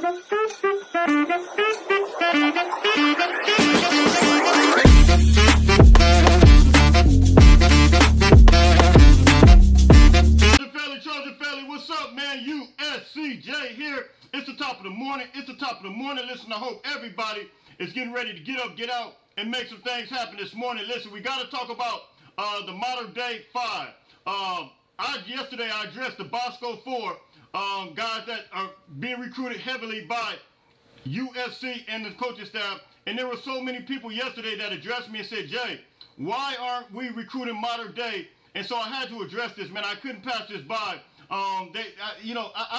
What's up, man? USCJ here. It's the top of the morning. Listen, I hope everybody is getting ready to get up, get out, and make some things happen this morning. Listen, we got to talk about the Mater Dei 5. Yesterday I addressed the Bosco 4 guys that are being recruited heavily by USC and the coaching staff. And there were so many people yesterday that addressed me and said, Jay, why aren't we recruiting Mater Dei? And so I had to address this, man. I couldn't pass this by. I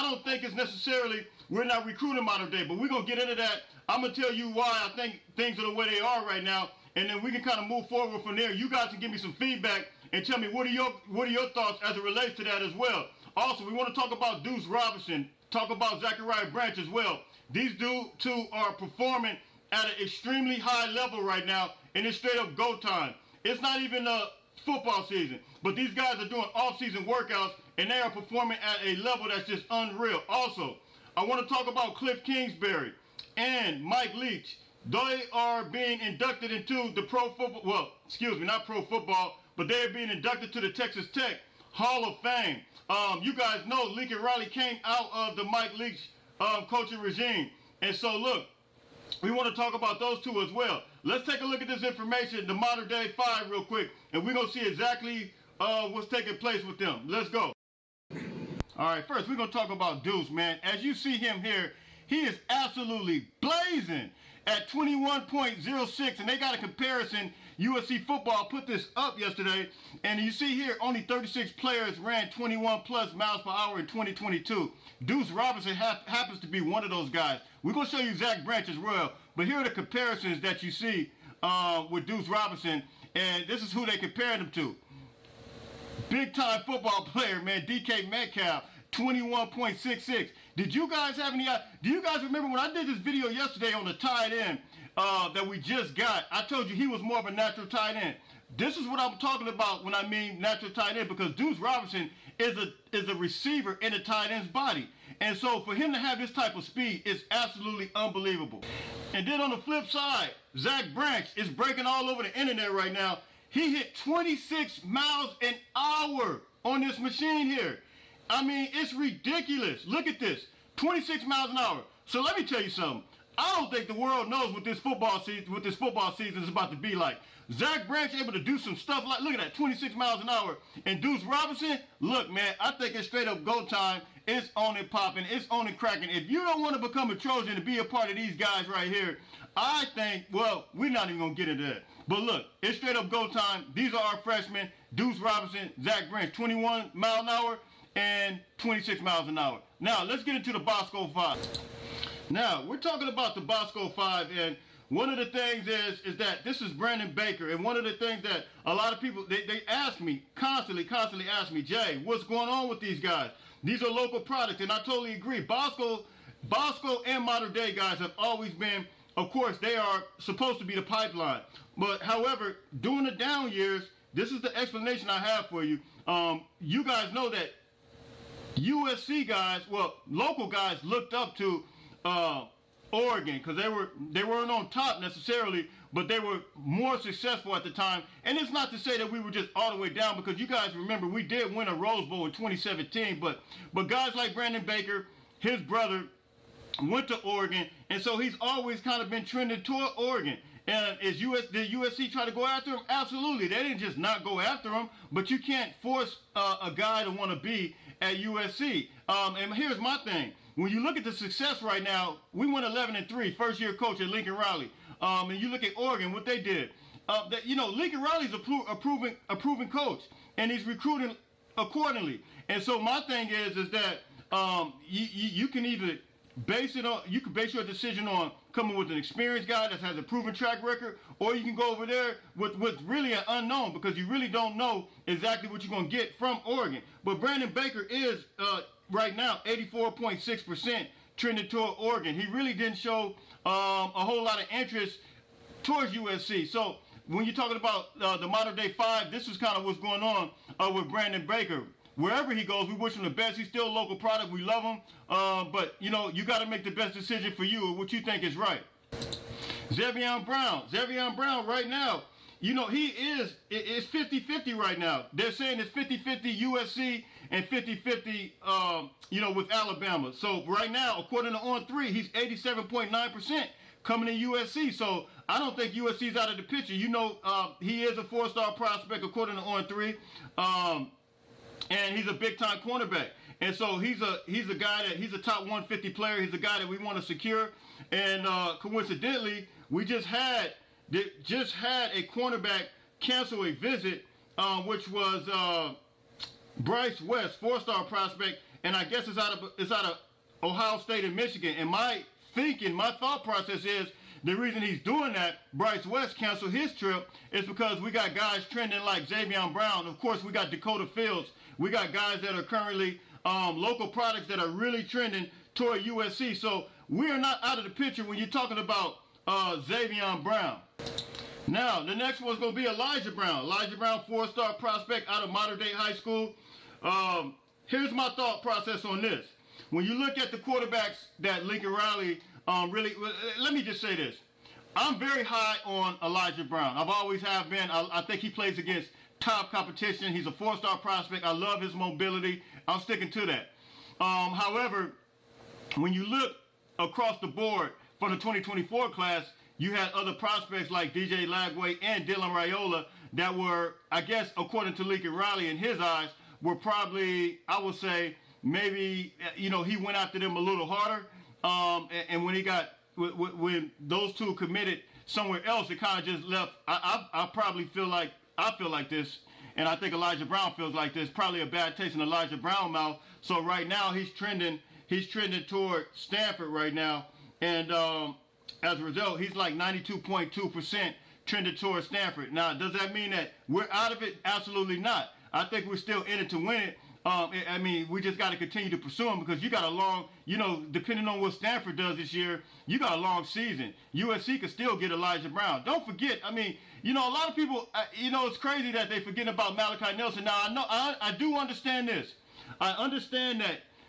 don't think it's necessarily we're not recruiting Mater Dei, but we're going to get into that. I'm going to tell you why I think things are the way they are right now, and then we can kind of move forward from there. You guys can give me some feedback and tell me what are your thoughts as it relates to that as well. Also, we want to talk about Duce Robinson, talk about Zack Branch as well. These two are performing at an extremely high level right now, and it's straight up go time. It's not even football season, but these guys are doing off-season workouts, and they are performing at a level that's just unreal. Also, I want to talk about Cliff Kingsbury and Mike Leach. They are being inducted into the not pro football, but they are being inducted to the Texas Tech Hall of Fame. You guys know Lincoln Riley came out of the Mike Leach coaching regime. And so, look, we want to talk about those two as well. Let's take a look at this information, the Mater Dei 5 real quick, and we're going to see exactly what's taking place with them. Let's go. All right, first, we're going to talk about Duce, man. As you see him here, he is absolutely blazing at 21.06, and they got a comparison. USC football put this up yesterday, and you see here only 36 players ran 21 plus miles per hour in 2022. Duce Robinson happens to be one of those guys. We're going to show you Zack Branch as well, but here are the comparisons that you see with Duce Robinson, and this is who they compared him to. Big time football player, man, DK Metcalf, 21.66. Did you guys have any? Do you guys remember when I did this video yesterday on the tight end that we just got? I told you he was more of a natural tight end. This is what I'm talking about when I mean natural tight end, because Duce Robinson is a receiver in a tight end's body. And so for him to have this type of speed is absolutely unbelievable. And then on the flip side, Zack Branch is breaking all over the internet right now. He hit 26 miles an hour on this machine here. I mean, it's ridiculous. Look at this, 26 miles an hour. So let me tell you something. I don't think the world knows what this football season is about to be like. Zack Branch able to do some stuff like, look at that, 26 miles an hour. And Duce Robinson, look, man, I think it's straight up go time. It's on and popping. It's on and cracking. If you don't want to become a Trojan to be a part of these guys right here, I think, well, we're not even going to get into that. But look, it's straight up go time. These are our freshmen, Duce Robinson, Zack Branch, 21 miles an hour and 26 miles an hour. Now, let's get into the Bosco 5. Now, we're talking about the Bosco 5, and one of the things is that this is Brandon Baker, and one of the things that a lot of people, they ask me, constantly ask me, Jay, what's going on with these guys? These are local products, and I totally agree. Bosco and Mater Dei guys have always been, of course, they are supposed to be the pipeline. But, however, during the down years, this is the explanation I have for you. You guys know that USC guys, well, local guys looked up to Oregon because they weren't on top necessarily, but they were more successful at the time. And it's not to say that we were just all the way down, because you guys remember we did win a Rose Bowl in 2017, but guys like Brandon Baker, his brother, went to Oregon, and so he's always kind of been trending toward Oregon. And did USC try to go after him? Absolutely. They didn't just not go after him, but you can't force a guy to want to be at USC. And here's my thing. When you look at the success right now, we went 11-3, first-year coach at Lincoln Riley. And you look at Oregon, what they did. Lincoln Riley's a proven coach, and he's recruiting accordingly. And so my thing is that you can either base your decision on coming with an experienced guy that has a proven track record, or you can go over there with really an unknown, because you really don't know exactly what you're going to get from Oregon. But Brandon Baker is right now 84.6% trending toward Oregon. He really didn't show a whole lot of interest towards USC. So when you're talking about the Mater Dei 5, this is kind of what's going on with Brandon Baker. wherever he goes, we wish him the best. He's still a local product. We love him. But, you know, you got to make the best decision for you, what you think is right. Zevion Brown right now, you know, it's 50-50 right now. They're saying it's 50-50 USC and 50-50, you know, with Alabama. So right now, according to On3, he's 87.9% coming in USC. So I don't think USC's out of the picture. You know, he is a 4-star prospect according to On3, and he's a big-time cornerback. And so he's a guy he's a top 150 player. He's a guy that we want to secure. And coincidentally, we just had a cornerback cancel a visit, which was Bryce West, 4-star prospect, and I guess it's out of Ohio State and Michigan. And my thought process is the reason he's doing that, Bryce West canceled his trip, is because we got guys trending like Zevion Brown. Of course, we got Dakota Fields. We got guys that are currently local products that are really trending toward USC. So we are not out of the picture when you're talking about Zevion Brown. Now, the next one's going to be Elijah Brown. Elijah Brown, 4-star prospect out of Mater Dei High School. Here's my thought process on this. When you look at the quarterbacks that Lincoln Riley let me just say this. I'm very high on Elijah Brown. I've always have been. I think he plays against top competition. He's a 4-star prospect. I love his mobility. I'm sticking to that. However, when you look across the board for the 2024 class, you had other prospects like DJ Lagway and Dylan Raiola that were, I guess, according to Lincoln Riley, in his eyes, were probably, I would say, maybe, you know, he went after them a little harder. And when when those two committed somewhere else, it kind of just left. I probably feel like this, and I think Elijah Brown feels like this. Probably a bad taste in Elijah Brown's mouth. So right now he's trending toward Stanford right now, and as a result, he's like 92.2% trended towards Stanford. Now, does that mean that we're out of it? Absolutely not. I think we're still in it to win it. I mean, we just got to continue to pursue him because you got a long, you know, depending on what Stanford does this year, you got a long season. USC could still get Elijah Brown. Don't forget, I mean, you know, a lot of people, you know, it's crazy that they forget about Malachi Nelson. Now, I do understand this. I understand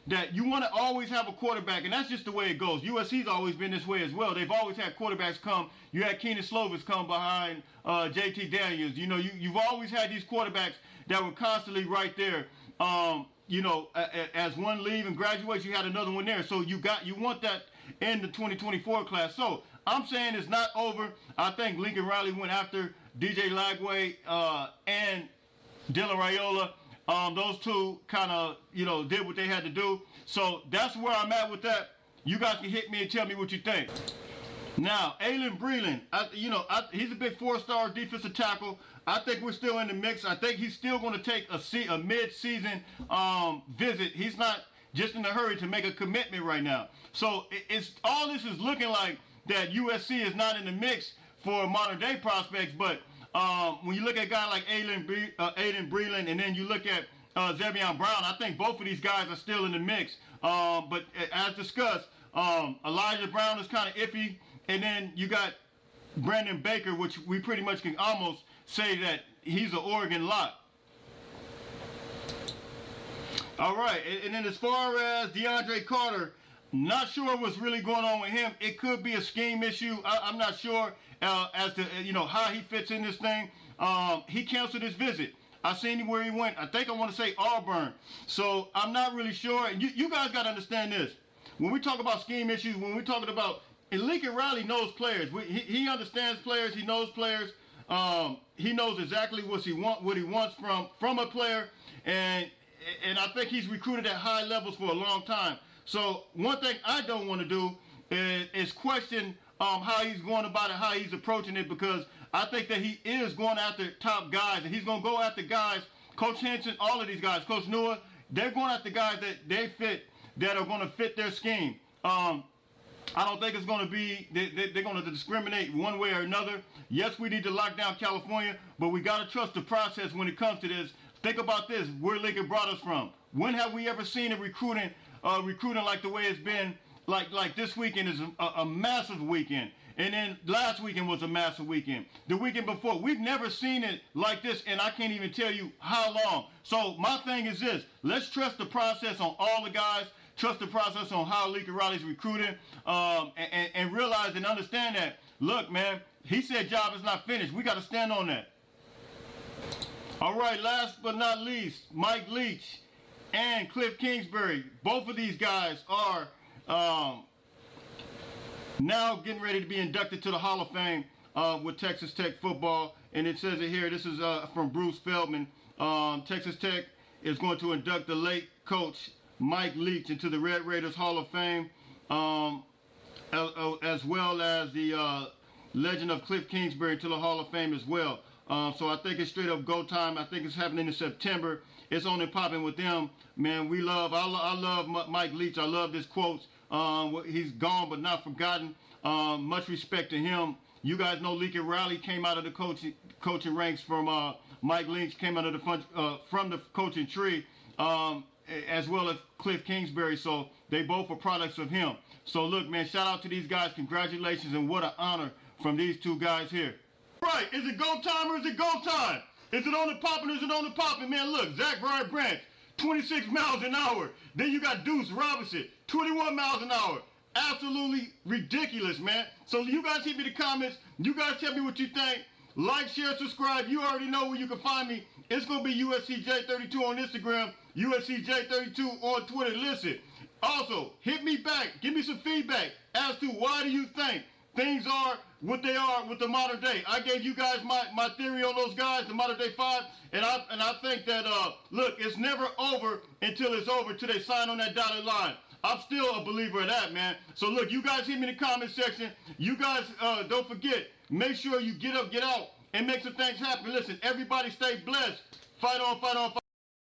that you want to always have a quarterback, and that's just the way it goes. USC's always been this way as well. They've always had quarterbacks come. You had Keenan Slovis come behind JT Daniels. You know, you've always had these quarterbacks that were constantly right there. You know, as one leave and graduates, you had another one there. So you want that in the 2024 class. So I'm saying it's not over. I think Lincoln Riley went after DJ Lagway and Dylan Raiola. Those two kind of, you know, did what they had to do. So that's where I'm at with that. You guys can hit me and tell me what you think. Now, Aiden Breland, he's a big 4-star defensive tackle. I think we're still in the mix. I think he's still going to take a mid-season visit. He's not just in a hurry to make a commitment right now. So it's all this is looking like that USC is not in the mix for Mater Dei prospects. But when you look at a guy like Aiden Breland, and then you look at Zevion Brown, I think both of these guys are still in the mix. But as discussed, Elijah Brown is kind of iffy. And then you got Brandon Baker, which we pretty much can almost say that he's an Oregon lock. All right, and then as far as DeAndre Carter, not sure what's really going on with him. It could be a scheme issue. I'm not sure as to how he fits in this thing. He canceled his visit. I seen where he went. I think I want to say Auburn. So I'm not really sure. And you guys got to understand this. When we talk about scheme issues, when we're talking about, and Lincoln Riley knows players. He understands players. He knows players. He knows exactly what he wants from a player, and I think he's recruited at high levels for a long time. So one thing I don't want to do is question how he's going about it, how he's approaching it, because I think that he is going after top guys, and he's going to go after guys. Coach Henson, all of these guys, Coach Nua, they're going after guys that they fit, that are going to fit their scheme. I don't think it's going to be, they're going to discriminate one way or another. Yes, we need to lock down California, but we got to trust the process when it comes to this. Think about this, where Lincoln brought us from. When have we ever seen a recruiting like the way it's been, like this weekend is a massive weekend. And then last weekend was a massive weekend. The weekend before, we've never seen it like this, and I can't even tell you how long. So my thing is this: let's trust the process on all the guys. Trust the process on how Lincoln Riley's recruiting, and realize and understand that. Look, man, he said job is not finished. We got to stand on that. All right, last but not least, Mike Leach and Cliff Kingsbury. Both of these guys are now getting ready to be inducted to the Hall of Fame with Texas Tech football. And it says it here. This is from Bruce Feldman. Texas Tech is going to induct the late coach Mike Leach into the Red Raiders Hall of Fame, as well as the legend of Cliff Kingsbury into the Hall of Fame as well. So I think it's straight up go time. I think it's happening in September. It's on and popping with them. Man, I love Mike Leach. I love his quotes. He's gone but not forgotten. Much respect to him. You guys know Lincoln Riley came out of the coaching ranks from Mike Leach, came out of from the coaching tree, as well as Cliff Kingsbury. So they both are products of him. So look, man, shout out to these guys. Congratulations, and what an honor from these two guys here. Right, is it go time or is it go time? Is it on the popping or is it on the popping? Man, look, Zack Branch, 26 miles an hour. Then you got Duce Robinson, 21 miles an hour. Absolutely ridiculous, man. So you guys hit me in the comments. You guys tell me what you think. Like, share, subscribe. You already know where you can find me. It's going to be USCJ32 on Instagram, USCJ32 on Twitter. Listen, also, hit me back. Give me some feedback as to why do you think things are what they are with the Mater Dei. I gave you guys my theory on those guys, the Mater Dei 5, and I think that, look, it's never over until it's over, until they sign on that dotted line. I'm still a believer of that, man. So, look, you guys hit me in the comment section. You guys, don't forget, make sure you get up, get out, and make some things happen. Listen, everybody stay blessed. Fight on, fight on, fight on.